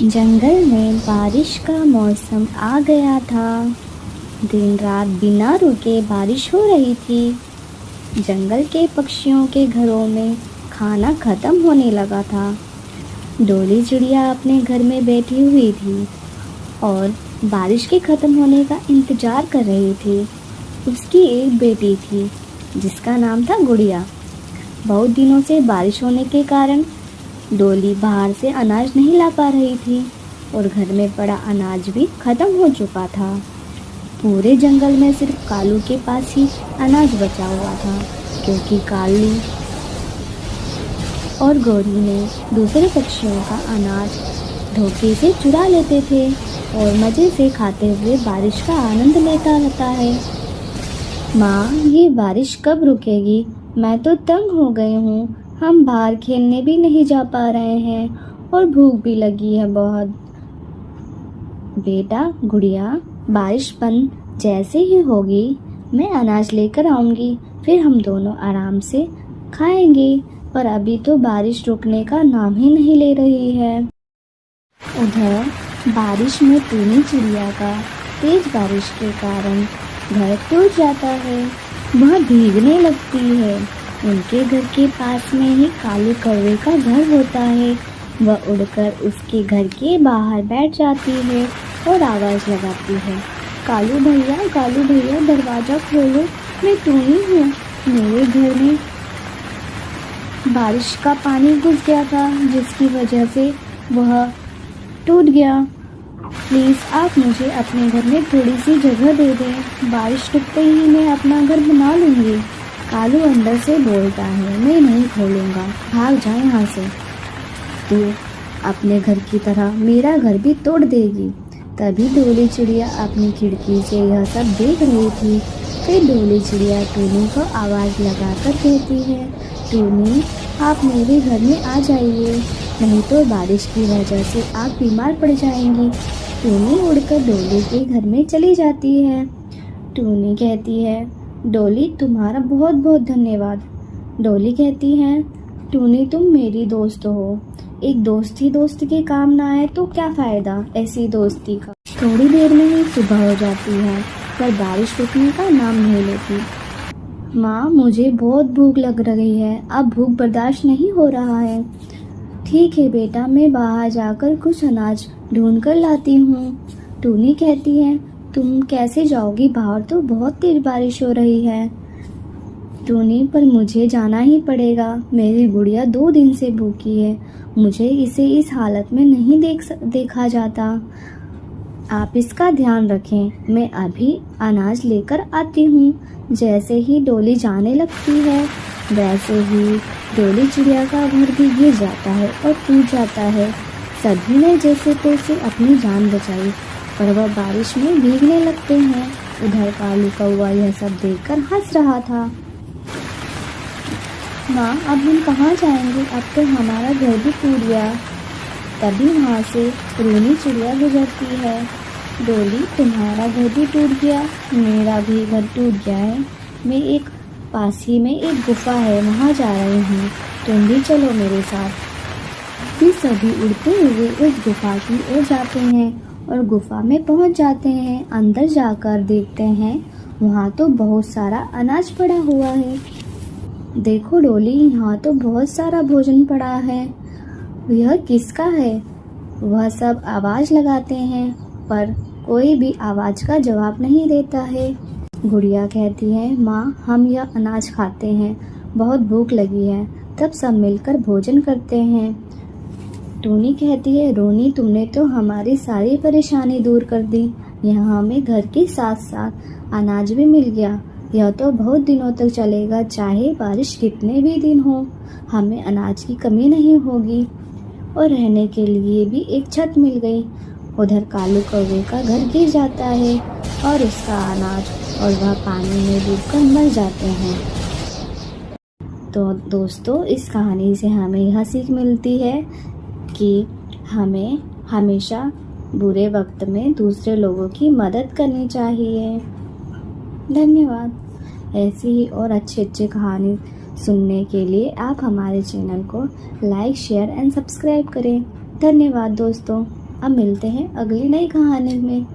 जंगल में बारिश का मौसम आ गया था। दिन रात बिना रुके बारिश हो रही थी। जंगल के पक्षियों के घरों में खाना ख़त्म होने लगा था। डोली चिड़िया अपने घर में बैठी हुई थी और बारिश के ख़त्म होने का इंतज़ार कर रही थी। उसकी एक बेटी थी जिसका नाम था गुड़िया। बहुत दिनों से बारिश होने के कारण डोली बाहर से अनाज नहीं ला पा रही थी और घर में पड़ा अनाज भी ख़त्म हो चुका था। पूरे जंगल में सिर्फ कालू के पास ही अनाज बचा हुआ था, क्योंकि कालू और गौरी ने दूसरे पक्षियों का अनाज धोखे से चुरा लेते थे और मज़े से खाते हुए बारिश का आनंद लेता रहता है। माँ, ये बारिश कब रुकेगी? मैं तो तंग हो गई हूँ। हम बाहर खेलने भी नहीं जा पा रहे हैं और भूख भी लगी है बहुत। बेटा गुड़िया, बारिश बंद जैसे ही होगी मैं अनाज लेकर आऊँगी, फिर हम दोनों आराम से खाएंगे। पर अभी तो बारिश रुकने का नाम ही नहीं ले रही है। उधर बारिश में टूनी चिड़िया का तेज बारिश के कारण घर टूट जाता है। वह भीगने लगती है। उनके घर के पास में ही कालू कौवे का घर होता है। वह उड़कर उसके घर के बाहर बैठ जाती है और आवाज़ लगाती है, कालू भैया दरवाज़ा खोलो, मैं टूनी हूँ। मेरे घर में बारिश का पानी घुस गया था जिसकी वजह से वह टूट गया। प्लीज़ आप मुझे अपने घर में थोड़ी सी जगह दे दें। बारिश रुकते ही मैं अपना घर बना लूँगी। कालू अंदर से बोलता है, मैं नहीं खोलूँगा, भाग जा यहाँ से। तू अपने घर की तरह मेरा घर भी तोड़ देगी। तभी डोली चिड़िया अपनी खिड़की से यह सब देख रही थी। फिर डोली चिड़िया टूनी को आवाज़ लगाकर कहती है, टूनी, आप मेरे घर में आ जाइए, नहीं तो बारिश की वजह से आप बीमार पड़ जाएंगी। टूनी उड़कर डोली के घर में चली जाती है। टूनी कहती है, डोली तुम्हारा बहुत बहुत धन्यवाद। डोली कहती है, टूनी तुम मेरी दोस्त हो, एक दोस्त ही दोस्त के काम ना आए तो क्या फ़ायदा ऐसी दोस्ती का। थोड़ी देर में ही सुबह हो जाती है पर बारिश रुकने का नाम नहीं लेती। माँ, मुझे बहुत भूख लग रही है, अब भूख बर्दाश्त नहीं हो रहा है। ठीक है बेटा, मैं बाहर जाकर कुछ अनाज ढूंढ कर लाती हूँ। टूनी कहती है, तुम कैसे जाओगी? बाहर तो बहुत तेज बारिश हो रही है। टूनी, पर मुझे जाना ही पड़ेगा। मेरी गुड़िया 2 दिन से भूखी है, मुझे इसे इस हालत में नहीं देखा जाता। आप इसका ध्यान रखें, मैं अभी अनाज लेकर आती हूँ। जैसे ही डोली जाने लगती है वैसे ही डोली चिड़िया का घर भी गिर जाता है और टूट जाता है। सभी ने जैसे तैसे अपनी जान बचाई पर वह बारिश में भीगने लगते हैं। उधर कालू कौवा यह सब देखकर हंस रहा था। माँ, अब हम कहाँ जाएंगे? अब तो हमारा घर भी टूट गया। तभी वहाँ से रूनी चिड़िया गुजरती है। डोली, तुम्हारा घर भी टूट गया, मेरा भी घर टूट गया है। मैं एक पास ही में एक गुफा है, वहाँ जा रही हूँ, तुम भी चलो मेरे साथ। फिर सभी उड़ते हुए उस गुफा की ओर जाते हैं और गुफा में पहुँच जाते हैं। अंदर जाकर देखते हैं वहाँ तो बहुत सारा अनाज पड़ा हुआ है। देखो डोली, यहाँ तो बहुत सारा भोजन पड़ा है, यह किसका है? वह सब आवाज़ लगाते हैं पर कोई भी आवाज़ का जवाब नहीं देता है। गुड़िया कहती है, माँ, हम यह अनाज खाते हैं, बहुत भूख लगी है, तब सब मिलकर भोजन करते हैं। टूनी कहती है, रोनी, तुमने तो हमारी सारी परेशानी दूर कर दी। यहाँ हमें घर के साथ साथ अनाज भी मिल गया। यह तो बहुत दिनों तक चलेगा, चाहे बारिश कितने भी दिन हो, हमें अनाज की कमी नहीं होगी और रहने के लिए भी एक छत मिल गई। उधर कालू कौवे का घर गिर जाता है और उसका अनाज और वह पानी में डूबकर मर जाते हैं। तो दोस्तों, इस कहानी से हमें यह सीख मिलती है कि हमें हमेशा बुरे वक्त में दूसरे लोगों की मदद करनी चाहिए। धन्यवाद। ऐसी ही और अच्छी कहानी सुनने के लिए आप हमारे चैनल को लाइक, शेयर एंड सब्सक्राइब करें। धन्यवाद दोस्तों। अब मिलते हैं अगली नई कहानी में।